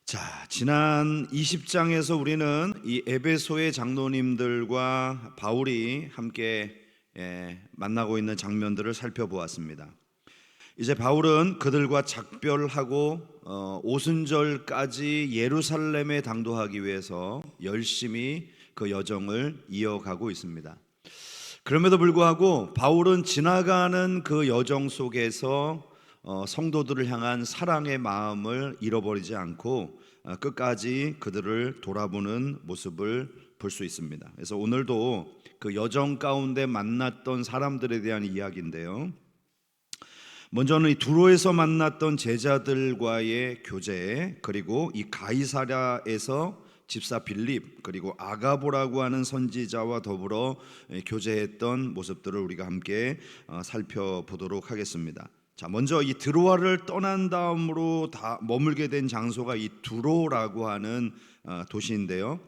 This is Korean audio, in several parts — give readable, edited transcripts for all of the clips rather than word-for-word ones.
자, 지난 20장에서 우리는 이 에베소의 장로님들과 바울이 함께 만나고 있는 장면들을 살펴보았습니다. 이제 바울은 그들과 작별하고 오순절까지 예루살렘에 당도하기 위해서 열심히 그 여정을 이어가고 있습니다. 그럼에도 불구하고 바울은 지나가는 그 여정 속에서 성도들을 향한 사랑의 마음을 잃어버리지 않고 끝까지 그들을 돌아보는 모습을 볼 수 있습니다. 그래서 오늘도 그 여정 가운데 만났던 사람들에 대한 이야기인데요. 먼저는 이 두로에서 만났던 제자들과의 교제, 그리고 이 가이사랴에서 집사 빌립, 그리고 아가보라고 하는 선지자와 더불어 교제했던 모습들을 우리가 함께 살펴보도록 하겠습니다. 자, 먼저 이 드로아를 떠난 다음으로 다 머물게 된 장소가 이 두로라고 하는 도시인데요.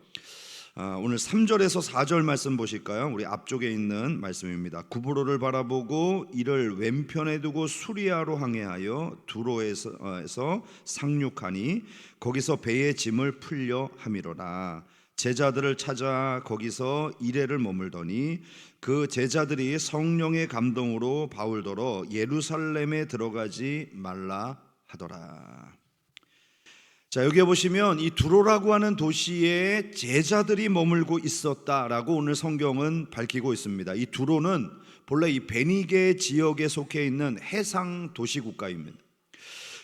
오늘 3절에서 4절 말씀 보실까요? 우리 앞쪽에 있는 말씀입니다. 구브로를 바라보고 이를 왼편에 두고 수리아로 항해하여 두로에서 상륙하니 거기서 배의 짐을 풀려 함이로라. 제자들을 찾아 거기서 이레를 머물더니 그 제자들이 성령의 감동으로 바울더러 예루살렘에 들어가지 말라 하더라. 자, 여기에 보시면 이 두로라고 하는 도시에 제자들이 머물고 있었다라고 오늘 성경은 밝히고 있습니다. 이 두로는 본래 이 베니게 지역에 속해 있는 해상 도시 국가입니다.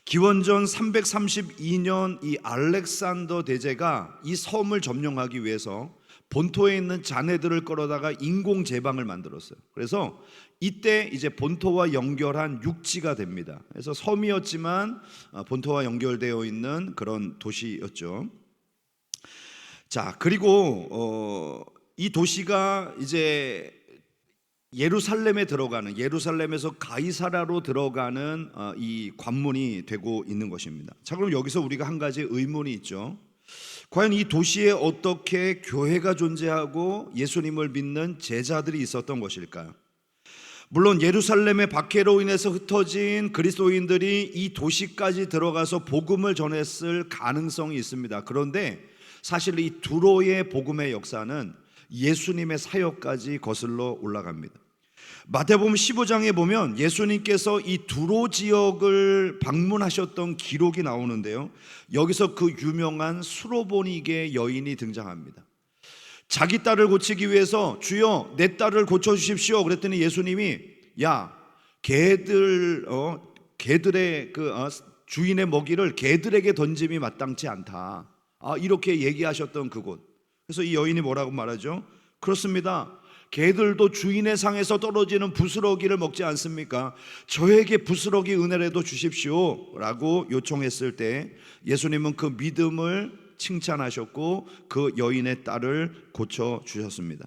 기원전 332년 이 알렉산더 대제가 이 섬을 점령하기 위해서 본토에 있는 자네들을 끌어다가 인공 제방을 만들었어요. 그래서 이때 이제 본토와 연결한 육지가 됩니다. 그래서 섬이었지만 본토와 연결되어 있는 그런 도시였죠. 자, 그리고 이 도시가 이제 예루살렘에 들어가는, 예루살렘에서 가이사랴로 들어가는 이 관문이 되고 있는 것입니다. 자, 그럼 여기서 우리가 한 가지 의문이 있죠. 과연 이 도시에 어떻게 교회가 존재하고 예수님을 믿는 제자들이 있었던 것일까요? 물론 예루살렘의 박해로 인해서 흩어진 그리스도인들이 이 도시까지 들어가서 복음을 전했을 가능성이 있습니다. 그런데 사실 이 두로의 복음의 역사는 예수님의 사역까지 거슬러 올라갑니다. 마태복음 15장에 보면 예수님께서 이 두로 지역을 방문하셨던 기록이 나오는데요, 여기서 그 유명한 수로보니게 여인이 등장합니다. 자기 딸을 고치기 위해서 주여 내 딸을 고쳐주십시오 그랬더니 예수님이 야, 개들의 주인의 먹이를 개들에게 던짐이 마땅치 않다, 이렇게 얘기하셨던 그곳. 그래서 이 여인이 뭐라고 말하죠? 그렇습니다, 개들도 주인의 상에서 떨어지는 부스러기를 먹지 않습니까? 저에게 부스러기 은혜라도 주십시오 라고 요청했을 때 예수님은 그 믿음을 칭찬하셨고 그 여인의 딸을 고쳐주셨습니다.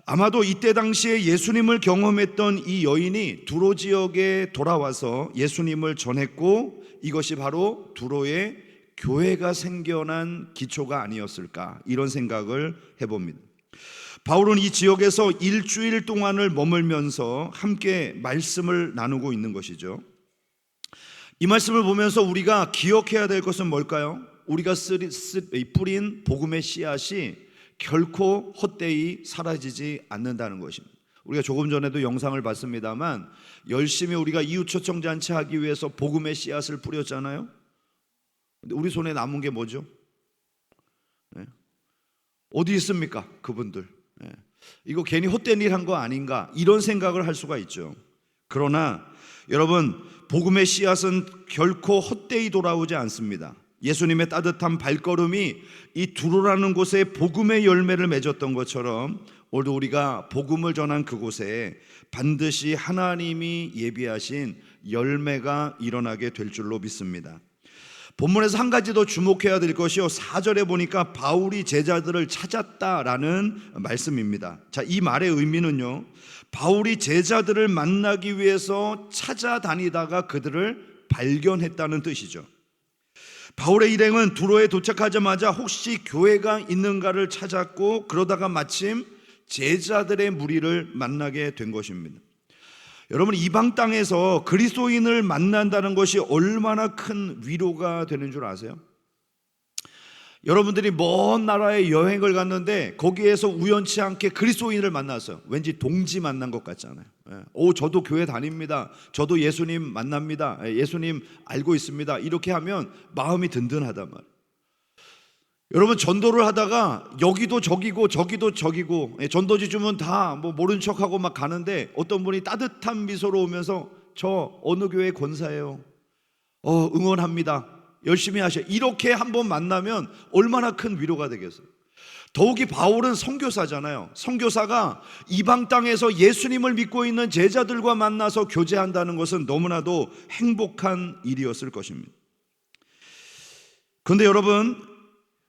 아마도 이때 당시에 예수님을 경험했던 이 여인이 두로 지역에 돌아와서 예수님을 전했고 이것이 바로 두로에 교회가 생겨난 기초가 아니었을까, 이런 생각을 해봅니다. 바울은 이 지역에서 일주일 동안을 머물면서 함께 말씀을 나누고 있는 것이죠. 이 말씀을 보면서 우리가 기억해야 될 것은 뭘까요? 우리가 뿌린 복음의 씨앗이 결코 헛되이 사라지지 않는다는 것입니다. 우리가 조금 전에도 영상을 봤습니다만 열심히 우리가 이웃초청잔치 하기 위해서 복음의 씨앗을 뿌렸잖아요. 근데 우리 손에 남은 게 뭐죠? 어디 있습니까? 그분들. 이거 괜히 헛된 일 한 거 아닌가, 이런 생각을 할 수가 있죠. 그러나 여러분, 복음의 씨앗은 결코 헛되이 돌아오지 않습니다. 예수님의 따뜻한 발걸음이 이 두로라는 곳에 복음의 열매를 맺었던 것처럼 오늘도 우리가 복음을 전한 그곳에 반드시 하나님이 예비하신 열매가 일어나게 될 줄로 믿습니다. 본문에서 한 가지 더 주목해야 될 것이요, 4절에 보니까 바울이 제자들을 찾았다라는 말씀입니다. 자, 이 말의 의미는요, 바울이 제자들을 만나기 위해서 찾아다니다가 그들을 발견했다는 뜻이죠. 바울의 일행은 두로에 도착하자마자 혹시 교회가 있는가를 찾았고 그러다가 마침 제자들의 무리를 만나게 된 것입니다. 여러분, 이방 땅에서 그리스도인을 만난다는 것이 얼마나 큰 위로가 되는 줄 아세요? 여러분들이 먼 나라에 여행을 갔는데 거기에서 우연치 않게 그리스도인을 만났어요. 왠지 동지 만난 것 같잖아요. 저도 교회 다닙니다. 저도 예수님 만납니다. 예수님 알고 있습니다. 이렇게 하면 마음이 든든하단 말이에요. 여러분, 전도를 하다가 여기도 저기고 저기도 저기고, 전도지 주면 다 뭐 모른 척하고 막 가는데 어떤 분이 따뜻한 미소로 오면서 저 어느 교회 권사예요, 응원합니다, 열심히 하셔, 이렇게 한번 만나면 얼마나 큰 위로가 되겠어요. 더욱이 바울은 선교사잖아요. 선교사가 이방 땅에서 예수님을 믿고 있는 제자들과 만나서 교제한다는 것은 너무나도 행복한 일이었을 것입니다. 그런데 여러분,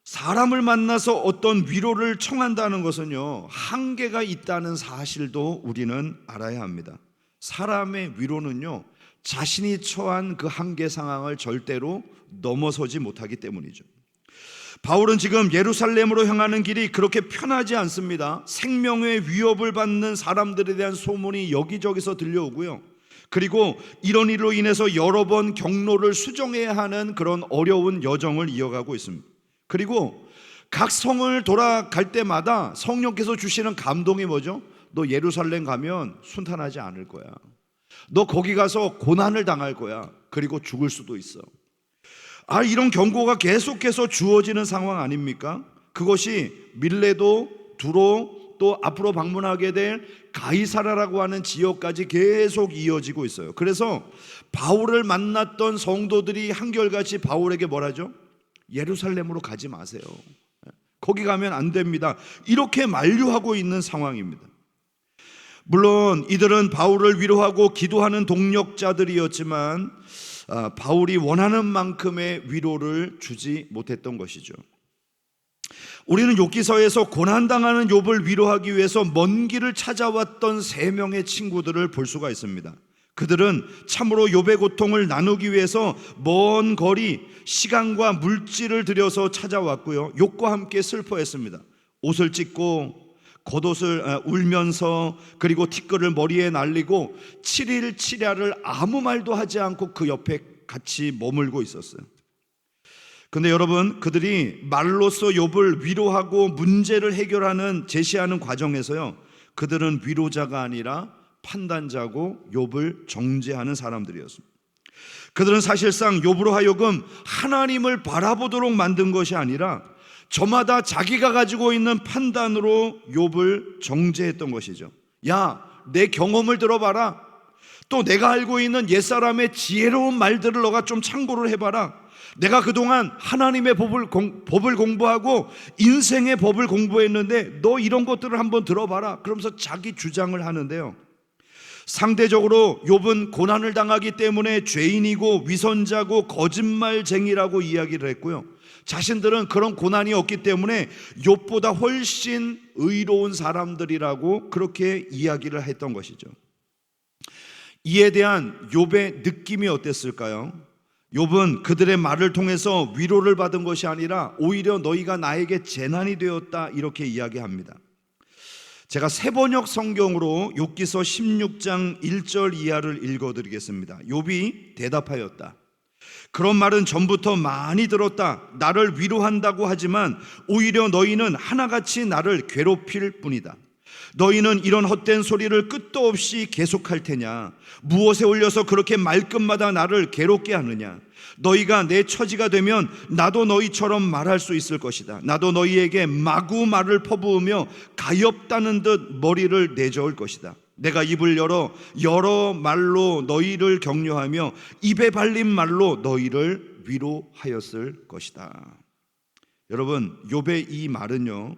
사람을 만나서 어떤 위로를 청한다는 것은요, 한계가 있다는 사실도 우리는 알아야 합니다. 사람의 위로는요, 자신이 처한 그 한계 상황을 절대로 넘어서지 못하기 때문이죠. 바울은 지금 예루살렘으로 향하는 길이 그렇게 편하지 않습니다. 생명의 위협을 받는 사람들에 대한 소문이 여기저기서 들려오고요, 그리고 이런 일로 인해서 여러 번 경로를 수정해야 하는 그런 어려운 여정을 이어가고 있습니다. 그리고 각 성을 돌아갈 때마다 성령께서 주시는 감동이 뭐죠? 너 예루살렘 가면 순탄하지 않을 거야. 너 거기 가서 고난을 당할 거야. 그리고 죽을 수도 있어. 이런 경고가 계속해서 주어지는 상황 아닙니까? 그것이 밀레도, 두로, 또 앞으로 방문하게 될 가이사라라고 하는 지역까지 계속 이어지고 있어요. 그래서 바울을 만났던 성도들이 한결같이 바울에게 뭐라죠? 예루살렘으로 가지 마세요. 거기 가면 안 됩니다. 이렇게 만류하고 있는 상황입니다. 물론 이들은 바울을 위로하고 기도하는 동력자들이었지만 바울이 원하는 만큼의 위로를 주지 못했던 것이죠. 우리는 욥기서에서 고난당하는 욥을 위로하기 위해서 먼 길을 찾아왔던 3명의 친구들을 볼 수가 있습니다. 그들은 참으로 욥의 고통을 나누기 위해서 먼 거리, 시간과 물질을 들여서 찾아왔고요, 욥과 함께 슬퍼했습니다. 옷을 찢고 겉옷을 울면서, 그리고 티끌을 머리에 날리고 7일 7야를 아무 말도 하지 않고 그 옆에 같이 머물고 있었어요. 근데 여러분, 그들이 말로써 욥을 위로하고 문제를 해결하는 제시하는 과정에서요, 그들은 위로자가 아니라 판단자고 욥을 정죄하는 사람들이었습니다. 그들은 사실상 욥으로 하여금 하나님을 바라보도록 만든 것이 아니라 저마다 자기가 가지고 있는 판단으로 욥을 정죄했던 것이죠. 야, 내 경험을 들어봐라. 또 내가 알고 있는 옛사람의 지혜로운 말들을 너가 좀 참고를 해봐라. 내가 그동안 하나님의 법을 공부하고 인생의 법을 공부했는데 너 이런 것들을 한번 들어봐라. 그러면서 자기 주장을 하는데요, 상대적으로 욥은 고난을 당하기 때문에 죄인이고 위선자고 거짓말쟁이라고 이야기를 했고요, 자신들은 그런 고난이 없기 때문에 욥보다 훨씬 의로운 사람들이라고 그렇게 이야기를 했던 것이죠. 이에 대한 욥의 느낌이 어땠을까요? 욥은 그들의 말을 통해서 위로를 받은 것이 아니라 오히려 너희가 나에게 재난이 되었다, 이렇게 이야기합니다. 제가 새번역 성경으로 욥기서 16장 1절 이하를 읽어드리겠습니다. 욥이 대답하였다. 그런 말은 전부터 많이 들었다. 나를 위로한다고 하지만 오히려 너희는 하나같이 나를 괴롭힐 뿐이다. 너희는 이런 헛된 소리를 끝도 없이 계속할 테냐? 무엇에 올려서 그렇게 말끝마다 나를 괴롭게 하느냐? 너희가 내 처지가 되면 나도 너희처럼 말할 수 있을 것이다. 나도 너희에게 마구 말을 퍼부으며 가엾다는 듯 머리를 내저을 것이다. 내가 입을 열어 여러 말로 너희를 격려하며 입에 발린 말로 너희를 위로하였을 것이다. 여러분, 욥의 이 말은요,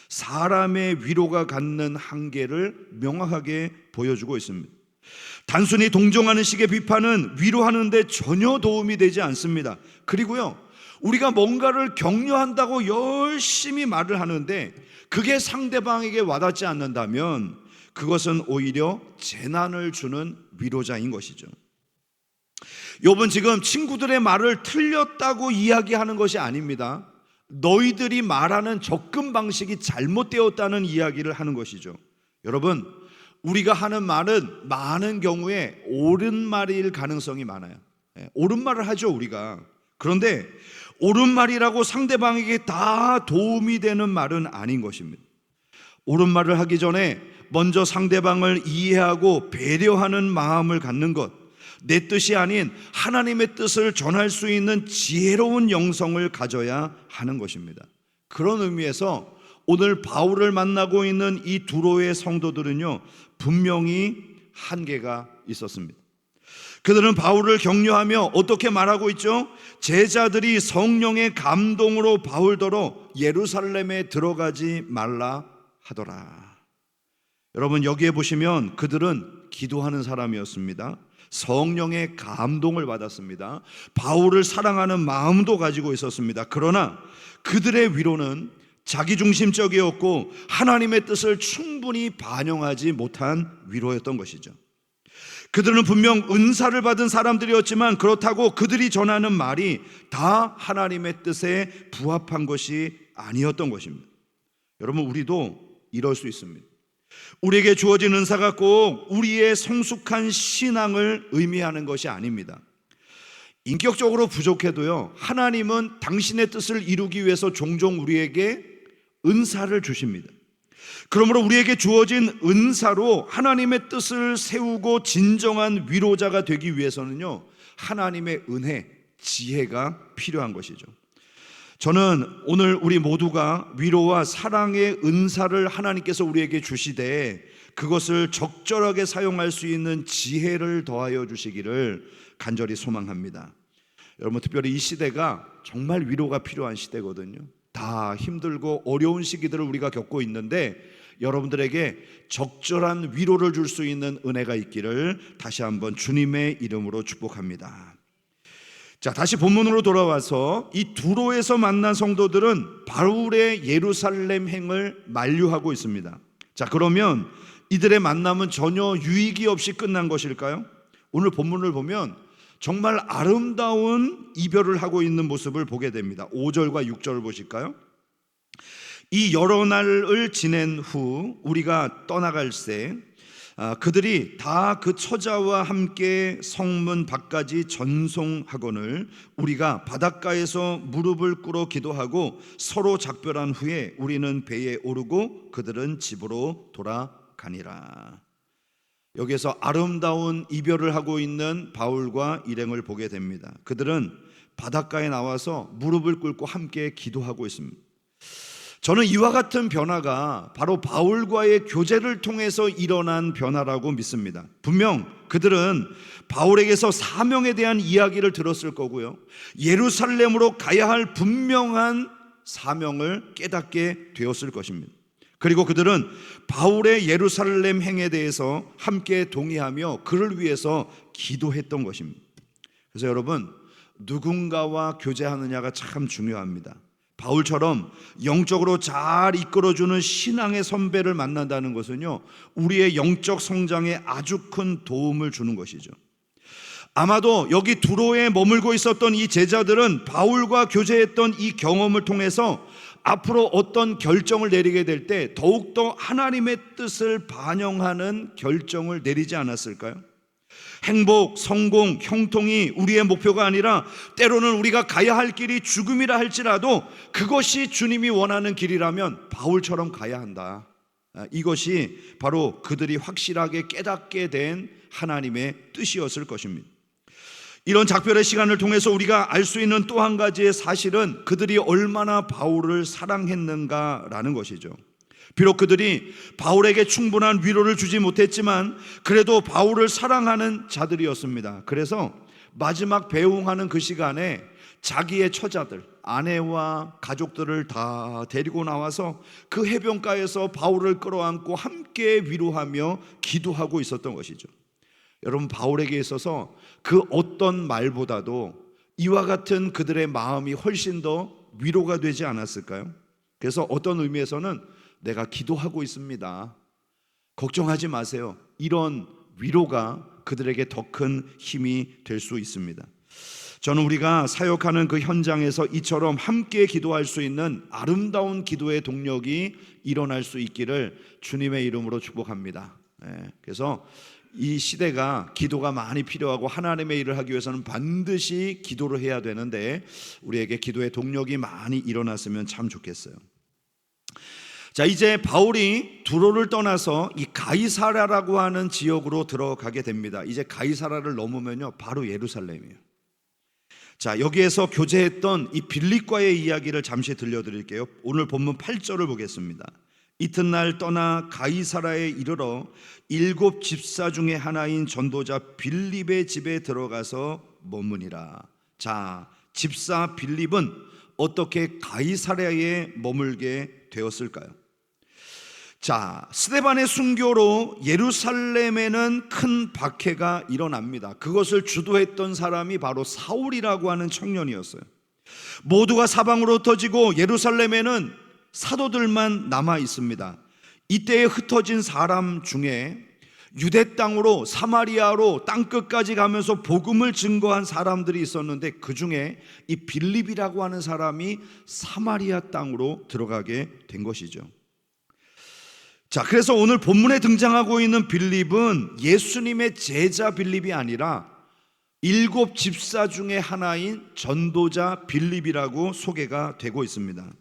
사람의 위로가 갖는 한계를 명확하게 보여주고 있습니다. 단순히 동정하는 식의 비판은 위로하는 데 전혀 도움이 되지 않습니다. 그리고요, 우리가 뭔가를 격려한다고 열심히 말을 하는데 그게 상대방에게 와닿지 않는다면 그것은 오히려 재난을 주는 위로자인 것이죠. 욥은 지금 친구들의 말을 틀렸다고 이야기하는 것이 아닙니다. 너희들이 말하는 접근 방식이 잘못되었다는 이야기를 하는 것이죠. 여러분, 우리가 하는 말은 많은 경우에 옳은 말일 가능성이 많아요. 옳은 말을 하죠, 우리가. 그런데 옳은 말이라고 상대방에게 다 도움이 되는 말은 아닌 것입니다. 옳은 말을 하기 전에 먼저 상대방을 이해하고 배려하는 마음을 갖는 것, 내 뜻이 아닌 하나님의 뜻을 전할 수 있는 지혜로운 영성을 가져야 하는 것입니다. 그런 의미에서 오늘 바울을 만나고 있는 이 두로의 성도들은요, 분명히 한계가 있었습니다. 그들은 바울을 격려하며 어떻게 말하고 있죠? 제자들이 성령의 감동으로 바울더러 예루살렘에 들어가지 말라 하더라. 여러분, 여기에 보시면 그들은 기도하는 사람이었습니다. 성령의 감동을 받았습니다. 바울을 사랑하는 마음도 가지고 있었습니다. 그러나 그들의 위로는 자기중심적이었고 하나님의 뜻을 충분히 반영하지 못한 위로였던 것이죠. 그들은 분명 은사를 받은 사람들이었지만 그렇다고 그들이 전하는 말이 다 하나님의 뜻에 부합한 것이 아니었던 것입니다. 여러분, 우리도 이럴 수 있습니다. 우리에게 주어진 은사가 꼭 우리의 성숙한 신앙을 의미하는 것이 아닙니다. 인격적으로 부족해도요, 하나님은 당신의 뜻을 이루기 위해서 종종 우리에게 은사를 주십니다. 그러므로 우리에게 주어진 은사로 하나님의 뜻을 세우고 진정한 위로자가 되기 위해서는요, 하나님의 은혜, 지혜가 필요한 것이죠. 저는 오늘 우리 모두가 위로와 사랑의 은사를 하나님께서 우리에게 주시되 그것을 적절하게 사용할 수 있는 지혜를 더하여 주시기를 간절히 소망합니다. 여러분, 특별히 이 시대가 정말 위로가 필요한 시대거든요. 다 힘들고 어려운 시기들을 우리가 겪고 있는데 여러분들에게 적절한 위로를 줄 수 있는 은혜가 있기를 다시 한번 주님의 이름으로 축복합니다. 자, 다시 본문으로 돌아와서 이 두로에서 만난 성도들은 바울의 예루살렘 행을 만류하고 있습니다. 자, 그러면 이들의 만남은 전혀 유익이 없이 끝난 것일까요? 오늘 본문을 보면 정말 아름다운 이별을 하고 있는 모습을 보게 됩니다. 5절과 6절을 보실까요? 이 여러 날을 지낸 후 우리가 떠나갈새 그들이 다 그 처자와 함께 성문 밖까지 전송하거늘 우리가 바닷가에서 무릎을 꿇어 기도하고 서로 작별한 후에 우리는 배에 오르고 그들은 집으로 돌아가니라. 여기에서 아름다운 이별을 하고 있는 바울과 일행을 보게 됩니다. 그들은 바닷가에 나와서 무릎을 꿇고 함께 기도하고 있습니다. 저는 이와 같은 변화가 바로 바울과의 교제를 통해서 일어난 변화라고 믿습니다. 분명 그들은 바울에게서 사명에 대한 이야기를 들었을 거고요, 예루살렘으로 가야 할 분명한 사명을 깨닫게 되었을 것입니다. 그리고 그들은 바울의 예루살렘 행에 대해서 함께 동의하며 그를 위해서 기도했던 것입니다. 그래서 여러분, 누군가와 교제하느냐가 참 중요합니다. 바울처럼 영적으로 잘 이끌어주는 신앙의 선배를 만난다는 것은요, 우리의 영적 성장에 아주 큰 도움을 주는 것이죠. 아마도 여기 두로에 머물고 있었던 이 제자들은 바울과 교제했던 이 경험을 통해서 앞으로 어떤 결정을 내리게 될 때 더욱더 하나님의 뜻을 반영하는 결정을 내리지 않았을까요? 행복, 성공, 형통이 우리의 목표가 아니라 때로는 우리가 가야 할 길이 죽음이라 할지라도 그것이 주님이 원하는 길이라면 바울처럼 가야 한다. 이것이 바로 그들이 확실하게 깨닫게 된 하나님의 뜻이었을 것입니다. 이런 작별의 시간을 통해서 우리가 알 수 있는 또 한 가지의 사실은 그들이 얼마나 바울을 사랑했는가라는 것이죠. 비록 그들이 바울에게 충분한 위로를 주지 못했지만 그래도 바울을 사랑하는 자들이었습니다. 그래서 마지막 배웅하는 그 시간에 자기의 처자들, 아내와 가족들을 다 데리고 나와서 그 해변가에서 바울을 끌어안고 함께 위로하며 기도하고 있었던 것이죠. 여러분, 바울에게 있어서 그 어떤 말보다도 이와 같은 그들의 마음이 훨씬 더 위로가 되지 않았을까요? 그래서 어떤 의미에서는 내가 기도하고 있습니다, 걱정하지 마세요, 이런 위로가 그들에게 더 큰 힘이 될 수 있습니다. 저는 우리가 사역하는 그 현장에서 이처럼 함께 기도할 수 있는 아름다운 기도의 동력이 일어날 수 있기를 주님의 이름으로 축복합니다. 그래서 이 시대가 기도가 많이 필요하고 하나님의 일을 하기 위해서는 반드시 기도를 해야 되는데 우리에게 기도의 동력이 많이 일어났으면 참 좋겠어요. 자, 이제 바울이 두로를 떠나서 이 가이사라라고 하는 지역으로 들어가게 됩니다. 이제 가이사라를 넘으면요 바로 예루살렘이에요. 자, 여기에서 교제했던 이 빌립과의 이야기를 잠시 들려드릴게요. 오늘 본문 8절을 보겠습니다. 이튿날 떠나 가이사라에 이르러 7 집사 중에 하나인 전도자 빌립의 집에 들어가서 머무니라. 자, 집사 빌립은 어떻게 가이사라에 머물게 되었을까요? 자, 스데반의 순교로 예루살렘에는 큰 박해가 일어납니다. 그것을 주도했던 사람이 바로 사울이라고 하는 청년이었어요. 모두가 사방으로 흩어지고 예루살렘에는 사도들만 남아 있습니다. 이때에 흩어진 사람 중에 유대 땅으로 사마리아로 땅끝까지 가면서 복음을 증거한 사람들이 있었는데 그 중에 이 빌립이라고 하는 사람이 사마리아 땅으로 들어가게 된 것이죠. 자, 그래서 오늘 본문에 등장하고 있는 빌립은 예수님의 제자 빌립이 아니라 7 집사 중에 하나인 전도자 빌립이라고 소개가 되고 있습니다.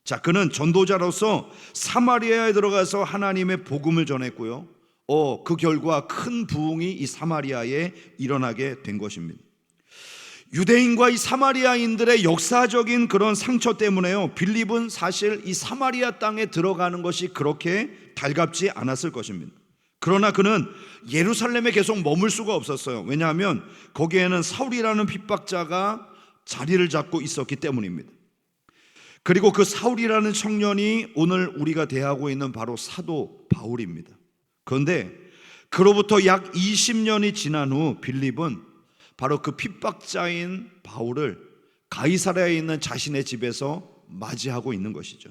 자, 그는 전도자로서 사마리아에 들어가서 하나님의 복음을 전했고요. 그 결과 큰 부흥이 이 사마리아에 일어나게 된 것입니다. 유대인과 이 사마리아인들의 역사적인 그런 상처 때문에요, 빌립은 사실 이 사마리아 땅에 들어가는 것이 그렇게 달갑지 않았을 것입니다. 그러나 그는 예루살렘에 계속 머물 수가 없었어요. 왜냐하면 거기에는 사울이라는 핍박자가 자리를 잡고 있었기 때문입니다. 그리고 그 사울이라는 청년이 오늘 우리가 대하고 있는 바로 사도 바울입니다. 그런데 그로부터 약 20년이 지난 후 빌립은 바로 그 핍박자인 바울을 가이사랴에 있는 자신의 집에서 맞이하고 있는 것이죠.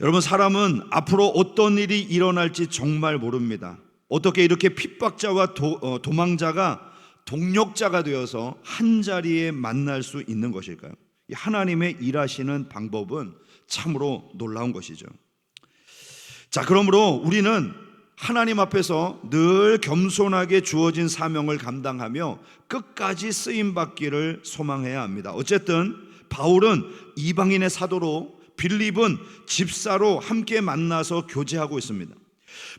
여러분, 사람은 앞으로 어떤 일이 일어날지 정말 모릅니다. 어떻게 이렇게 핍박자와 도망자가 동력자가 되어서 한자리에 만날 수 있는 것일까요? 하나님의 일하시는 방법은 참으로 놀라운 것이죠. 자, 그러므로 우리는 하나님 앞에서 늘 겸손하게 주어진 사명을 감당하며 끝까지 쓰임받기를 소망해야 합니다. 어쨌든 바울은 이방인의 사도로, 빌립은 집사로 함께 만나서 교제하고 있습니다.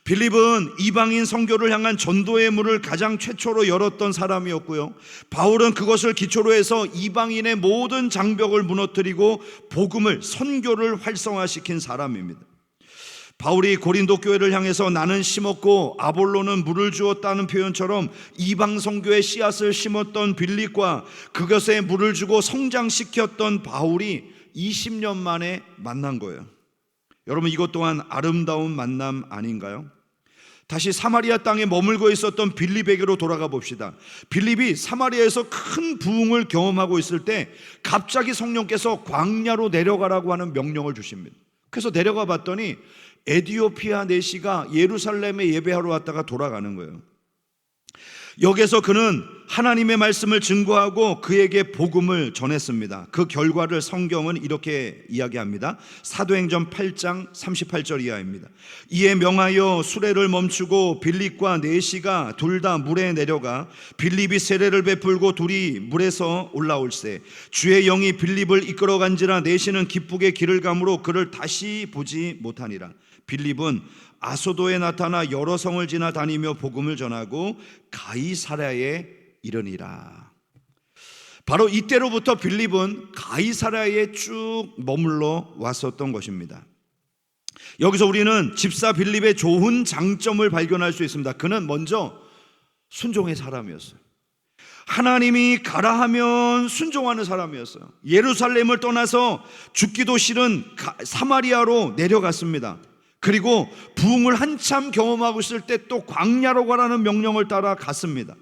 빌립은 이방인 선교를 향한 전도의 문을 가장 최초로 열었던 사람이었고요, 바울은 그것을 기초로 해서 이방인의 모든 장벽을 무너뜨리고 복음을, 선교를 활성화시킨 사람입니다. 바울이 고린도 교회를 향해서 나는 심었고 아볼로는 물을 주었다는 표현처럼 이방 선교의 씨앗을 심었던 빌립과 그것에 물을 주고 성장시켰던 바울이 20년 만에 만난 거예요. 여러분, 이것 또한 아름다운 만남 아닌가요? 다시 사마리아 땅에 머물고 있었던 빌립에게로 돌아가 봅시다. 빌립이 사마리아에서 큰 부흥을 경험하고 있을 때 갑자기 성령께서 광야로 내려가라고 하는 명령을 주십니다. 그래서 내려가 봤더니 에디오피아 내시가 예루살렘에 예배하러 왔다가 돌아가는 거예요. 여기서 그는 하나님의 말씀을 증거하고 그에게 복음을 전했습니다. 그 결과를 성경은 이렇게 이야기합니다. 사도행전 8장 38절 이하입니다. 이에 명하여 수레를 멈추고 빌립과 내시가 둘 다 물에 내려가 빌립이 세례를 베풀고 둘이 물에서 올라올세 주의 영이 빌립을 이끌어간지라 내시는 기쁘게 길을 가므로 그를 다시 보지 못하니라. 빌립은 아소도에 나타나 여러 성을 지나다니며 복음을 전하고 가이사랴에 이르니라. 바로 이때로부터 빌립은 가이사랴에 쭉 머물러 왔었던 것입니다. 여기서 우리는 집사 빌립의 좋은 장점을 발견할 수 있습니다. 그는 먼저 순종의 사람이었어요. 하나님이 가라 하면 순종하는 사람이었어요. 예루살렘을 떠나서 죽기도 싫은 사마리아로 내려갔습니다. 그리고 부흥을 한참 경험하고 있을 때 또 광야로 가라는 명령을 따라 갔습니다.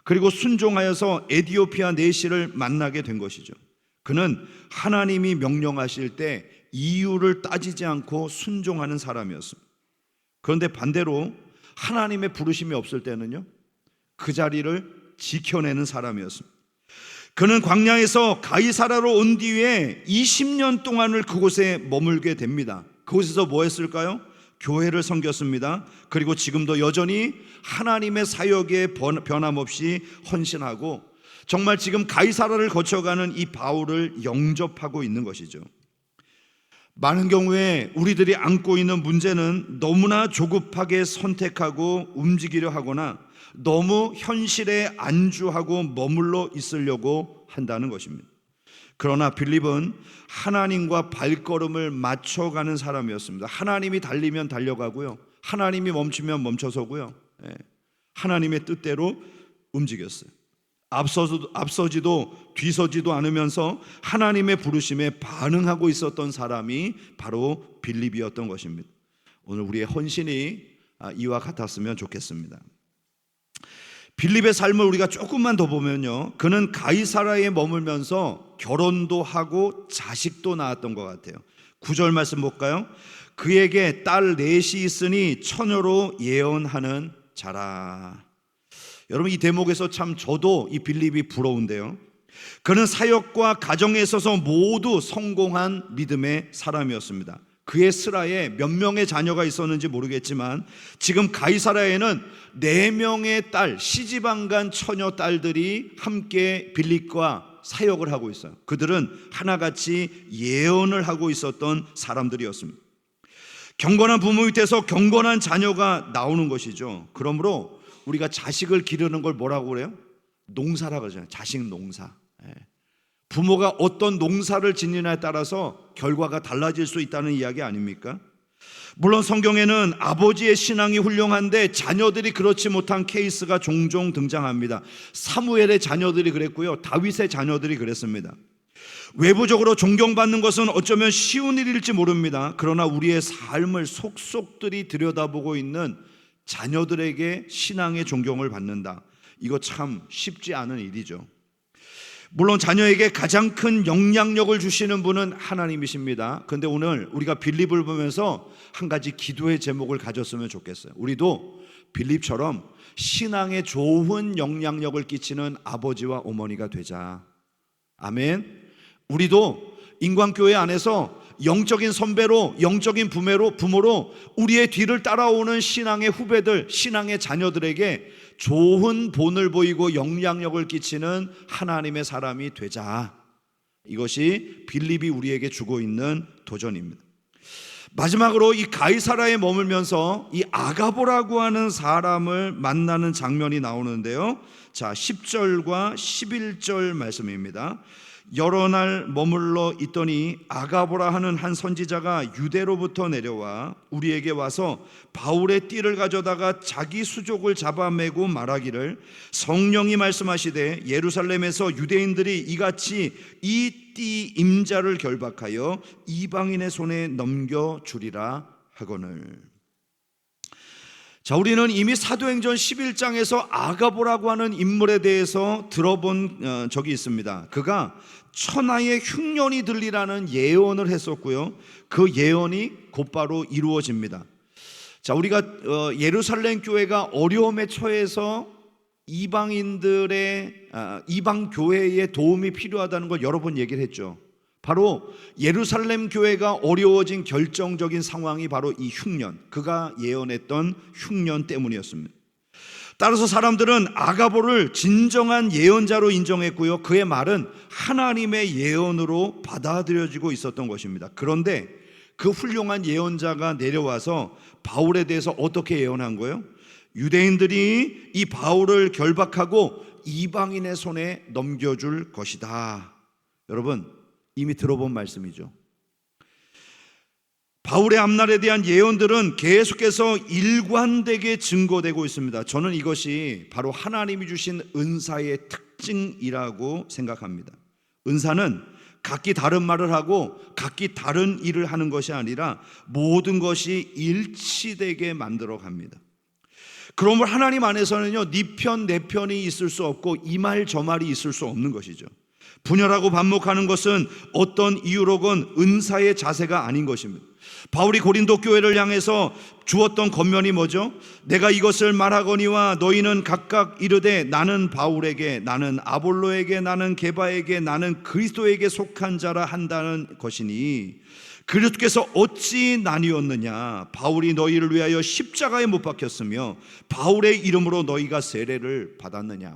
그리고 순종하여서 에디오피아 내시를 만나게 된 것이죠. 그는 하나님이 명령하실 때 이유를 따지지 않고 순종하는 사람이었습니다. 그런데 반대로 하나님의 부르심이 없을 때는요, 그 자리를 지켜내는 사람이었습니다. 그는 광야에서 가이사라로 온 뒤에 20년 동안을 그곳에 머물게 됩니다. 그곳에서 뭐 했을까요? 교회를 섬겼습니다. 그리고 지금도 여전히 하나님의 사역에 변함없이 헌신하고 정말 지금 가이사라를 거쳐가는 이 바울을 영접하고 있는 것이죠. 많은 경우에 우리들이 안고 있는 문제는 너무나 조급하게 선택하고 움직이려 하거나 너무 현실에 안주하고 머물러 있으려고 한다는 것입니다. 그러나 빌립은 하나님과 발걸음을 맞춰가는 사람이었습니다. 하나님이 달리면 달려가고요, 하나님이 멈추면 멈춰서고요, 하나님의 뜻대로 움직였어요. 앞서지도 뒤서지도 않으면서 하나님의 부르심에 반응하고 있었던 사람이 바로 빌립이었던 것입니다. 오늘 우리의 헌신이 이와 같았으면 좋겠습니다. 빌립의 삶을 우리가 조금만 더 보면요, 그는 가이사라에 머물면서 결혼도 하고 자식도 낳았던 것 같아요. 9절 말씀 볼까요? 그에게 딸 넷이 있으니 처녀로 예언하는 자라. 여러분, 이 대목에서 참 저도 이 빌립이 부러운데요, 그는 사역과 가정에 있어서 모두 성공한 믿음의 사람이었습니다. 그의 스라에 몇 명의 자녀가 있었는지 모르겠지만 지금 가이사라에는 4명의 딸, 시집안간 처녀 딸들이 함께 빌립과 사역을 하고 있어요. 그들은 하나같이 예언을 하고 있었던 사람들이었습니다. 경건한 부모 밑에서 경건한 자녀가 나오는 것이죠. 그러므로 우리가 자식을 기르는 걸 뭐라고 그래요? 농사라고 그러잖아요. 자식 농사. 부모가 어떤 농사를 짓느냐에 따라서 결과가 달라질 수 있다는 이야기 아닙니까? 물론 성경에는 아버지의 신앙이 훌륭한데 자녀들이 그렇지 못한 케이스가 종종 등장합니다. 사무엘의 자녀들이 그랬고요, 다윗의 자녀들이 그랬습니다. 외부적으로 존경받는 것은 어쩌면 쉬운 일일지 모릅니다. 그러나 우리의 삶을 속속들이 들여다보고 있는 자녀들에게 신앙의 존경을 받는다, 이거 참 쉽지 않은 일이죠. 물론 자녀에게 가장 큰 영향력을 주시는 분은 하나님이십니다. 그런데 오늘 우리가 빌립을 보면서 한 가지 기도의 제목을 가졌으면 좋겠어요. 우리도 빌립처럼 신앙에 좋은 영향력을 끼치는 아버지와 어머니가 되자. 아멘. 우리도 인광교회 안에서 영적인 선배로, 영적인 부모로 우리의 뒤를 따라오는 신앙의 후배들, 신앙의 자녀들에게 좋은 본을 보이고 영향력을 끼치는 하나님의 사람이 되자. 이것이 빌립이 우리에게 주고 있는 도전입니다. 마지막으로 이 가이사라에 머물면서 이 아가보라고 하는 사람을 만나는 장면이 나오는데요, 자 10절과 11절 말씀입니다. 여러 날 머물러 있더니 아가보라 하는 한 선지자가 유대로부터 내려와 우리에게 와서 바울의 띠를 가져다가 자기 수족을 잡아매고 말하기를, 성령이 말씀하시되 예루살렘에서 유대인들이 이같이 이 띠 임자를 결박하여 이방인의 손에 넘겨주리라 하거늘. 자, 우리는 이미 사도행전 11장에서 아가보라고 하는 인물에 대해서 들어본 적이 있습니다. 그가 천하의 흉년이 들리라는 예언을 했었고요, 그 예언이 곧바로 이루어집니다. 자, 우리가 예루살렘 교회가 어려움에 처해서 이방인들의 이방 교회의 도움이 필요하다는 걸 여러 번 얘기를 했죠. 바로 예루살렘 교회가 어려워진 결정적인 상황이 바로 이 흉년, 그가 예언했던 흉년 때문이었습니다. 따라서 사람들은 아가보를 진정한 예언자로 인정했고요, 그의 말은 하나님의 예언으로 받아들여지고 있었던 것입니다. 그런데 그 훌륭한 예언자가 내려와서 바울에 대해서 어떻게 예언한 거예요? 유대인들이 이 바울을 결박하고 이방인의 손에 넘겨줄 것이다. 여러분, 이미 들어본 말씀이죠. 바울의 앞날에 대한 예언들은 계속해서 일관되게 증거되고 있습니다. 저는 이것이 바로 하나님이 주신 은사의 특징이라고 생각합니다. 은사는 각기 다른 말을 하고 각기 다른 일을 하는 것이 아니라 모든 것이 일치되게 만들어 갑니다. 그러므로 하나님 안에서는요, 네 편 내 편이 있을 수 없고 이 말 저 말이 있을 수 없는 것이죠. 분열하고 반목하는 것은 어떤 이유로건 은사의 자세가 아닌 것입니다. 바울이 고린도 교회를 향해서 주었던 권면이 뭐죠? 내가 이것을 말하거니와 너희는 각각 이르되 나는 바울에게, 나는 아볼로에게, 나는 게바에게, 나는 그리스도에게 속한 자라 한다는 것이니, 그리스도께서 어찌 나뉘었느냐? 바울이 너희를 위하여 십자가에 못 박혔으며 바울의 이름으로 너희가 세례를 받았느냐?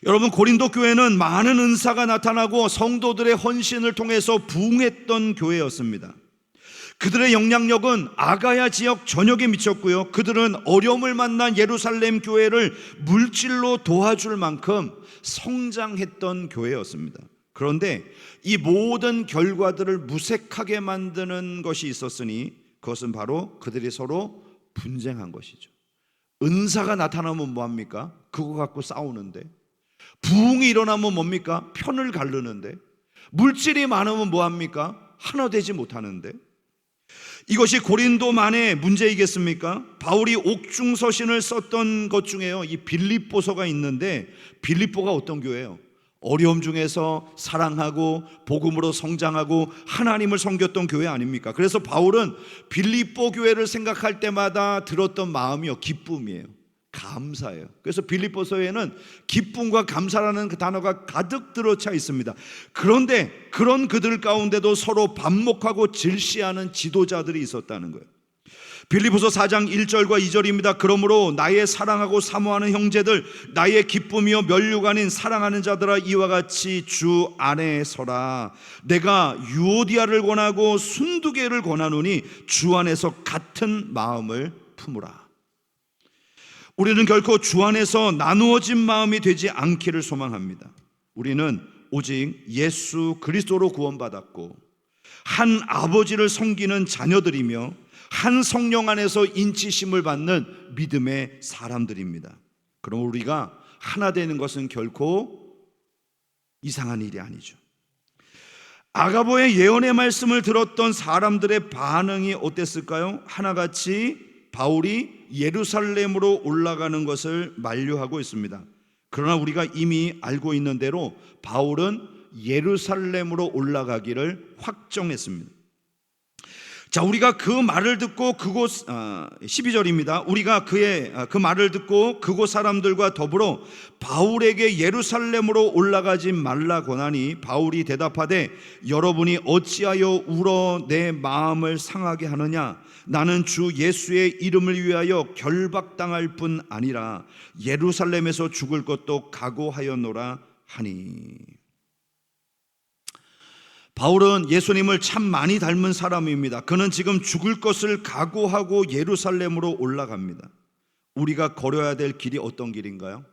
여러분, 고린도 교회는 많은 은사가 나타나고 성도들의 헌신을 통해서 부흥했던 교회였습니다. 그들의 영향력은 아가야 지역 전역에 미쳤고요, 그들은 어려움을 만난 예루살렘 교회를 물질로 도와줄 만큼 성장했던 교회였습니다. 그런데 이 모든 결과들을 무색하게 만드는 것이 있었으니 그것은 바로 그들이 서로 분쟁한 것이죠. 은사가 나타나면 뭐합니까? 그거 갖고 싸우는데, 부흥이 일어나면 뭡니까? 편을 가르는데, 물질이 많으면 뭐합니까? 하나 되지 못하는데. 이것이 고린도만의 문제이겠습니까? 바울이 옥중서신을 썼던 것 중에요, 이 빌립보서가 있는데, 빌립보가 어떤 교회예요? 어려움 중에서 사랑하고 복음으로 성장하고 하나님을 섬겼던 교회 아닙니까? 그래서 바울은 빌립보 교회를 생각할 때마다 들었던 마음이요, 기쁨이에요, 감사예요. 그래서 빌립보서에는 기쁨과 감사라는 그 단어가 가득 들어차 있습니다. 그런데 그런 그들 가운데도 서로 반목하고 질시하는 지도자들이 있었다는 거예요. 빌립보서 4장 1절과 2절입니다. 그러므로 나의 사랑하고 사모하는 형제들, 나의 기쁨이요 면류가 아닌 사랑하는 자들아, 이와 같이 주 안에 서라. 내가 유오디아를 권하고 순두개를 권하노니 주 안에서 같은 마음을 품으라. 우리는 결코 주 안에서 나누어진 마음이 되지 않기를 소망합니다. 우리는 오직 예수 그리스도로 구원받았고 한 아버지를 섬기는 자녀들이며 한 성령 안에서 인치심을 받는 믿음의 사람들입니다. 그럼 우리가 하나 되는 것은 결코 이상한 일이 아니죠. 아가보의 예언의 말씀을 들었던 사람들의 반응이 어땠을까요? 하나같이 바울이 예루살렘으로 올라가는 것을 만류하고 있습니다. 그러나 우리가 이미 알고 있는 대로 바울은 예루살렘으로 올라가기를 확정했습니다. 자, 우리가 그 말을 듣고 그곳 12절입니다. 우리가 그 말을 듣고 그곳 사람들과 더불어 바울에게 예루살렘으로 올라가지 말라 권하니 바울이 대답하되 여러분이 어찌하여 울어 내 마음을 상하게 하느냐? 나는 주 예수의 이름을 위하여 결박당할 뿐 아니라 예루살렘에서 죽을 것도 각오하였노라 하니. 바울은 예수님을 참 많이 닮은 사람입니다. 그는 지금 죽을 것을 각오하고 예루살렘으로 올라갑니다. 우리가 걸어야 될 길이 어떤 길인가요?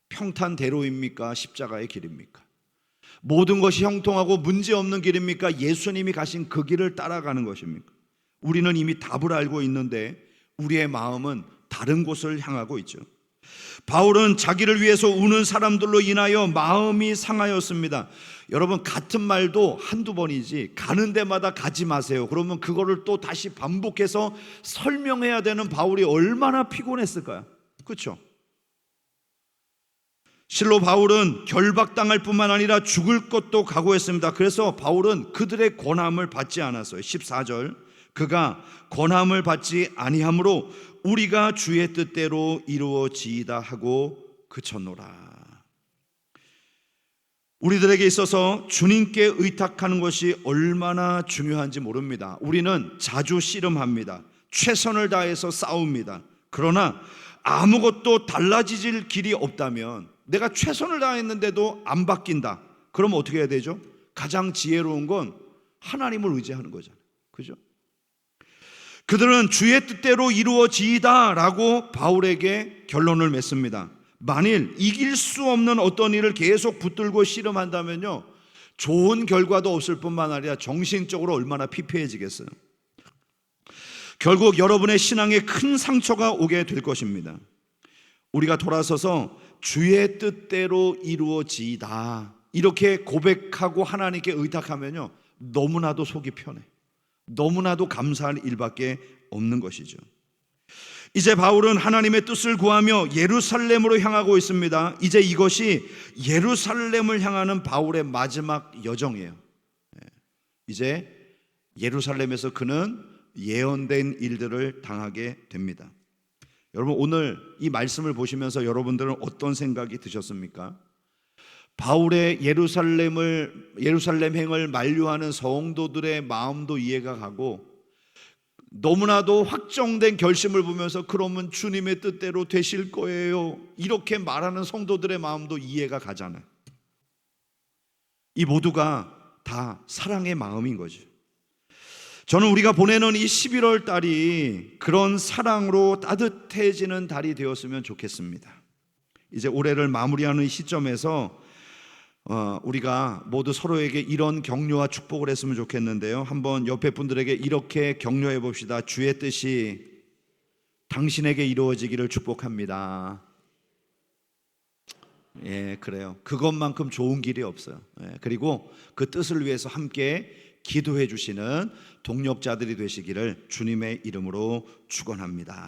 평탄대로입니까? 십자가의 길입니까? 모든 것이 형통하고 문제없는 길입니까? 예수님이 가신 그 길을 따라가는 것입니까? 우리는 이미 답을 알고 있는데 우리의 마음은 다른 곳을 향하고 있죠. 바울은 자기를 위해서 우는 사람들로 인하여 마음이 상하였습니다. 여러분, 같은 말도 한두 번이지 가는 데마다 가지 마세요. 그러면 그거를 또 다시 반복해서 설명해야 되는 바울이 얼마나 피곤했을까요? 그렇죠? 실로 바울은 결박당할 뿐만 아니라 죽을 것도 각오했습니다. 그래서 바울은 그들의 권함을 받지 않았어요. 14절, 그가 권함을 받지 아니하므로 우리가 주의 뜻대로 이루어지이다 하고 그쳤노라. 우리들에게 있어서 주님께 의탁하는 것이 얼마나 중요한지 모릅니다. 우리는 자주 씨름합니다. 최선을 다해서 싸웁니다. 그러나 아무것도 달라질 길이 없다면, 내가 최선을 다했는데도 안 바뀐다, 그러면 어떻게 해야 되죠? 가장 지혜로운 건 하나님을 의지하는 거잖아요. 그죠? 그들은 주의 뜻대로 이루어지이다 라고 바울에게 결론을 맺습니다. 만일 이길 수 없는 어떤 일을 계속 붙들고 씨름한다면요, 좋은 결과도 없을 뿐만 아니라 정신적으로 얼마나 피폐해지겠어요. 결국 여러분의 신앙에 큰 상처가 오게 될 것입니다. 우리가 돌아서서 주의 뜻대로 이루어지이다 이렇게 고백하고 하나님께 의탁하면요, 너무나도 속이 편해. 너무나도 감사할 일밖에 없는 것이죠. 이제 바울은 하나님의 뜻을 구하며 예루살렘으로 향하고 있습니다. 이제 이것이 예루살렘을 향하는 바울의 마지막 여정이에요. 이제 예루살렘에서 그는 예언된 일들을 당하게 됩니다. 여러분, 오늘 이 말씀을 보시면서 여러분들은 어떤 생각이 드셨습니까? 바울의 예루살렘행을 만류하는 성도들의 마음도 이해가 가고, 너무나도 확정된 결심을 보면서 그러면 주님의 뜻대로 되실 거예요, 이렇게 말하는 성도들의 마음도 이해가 가잖아요. 이 모두가 다 사랑의 마음인 거죠. 저는 우리가 보내는 이 11월 달이 그런 사랑으로 따뜻해지는 달이 되었으면 좋겠습니다. 이제 올해를 마무리하는 시점에서 우리가 모두 서로에게 이런 격려와 축복을 했으면 좋겠는데요. 한번 옆에 분들에게 이렇게 격려해 봅시다. 주의 뜻이 당신에게 이루어지기를 축복합니다. 예, 그래요. 그것만큼 좋은 길이 없어요. 예, 그리고 그 뜻을 위해서 함께 기도해 주시는 동력자들이 되시기를 주님의 이름으로 축원합니다.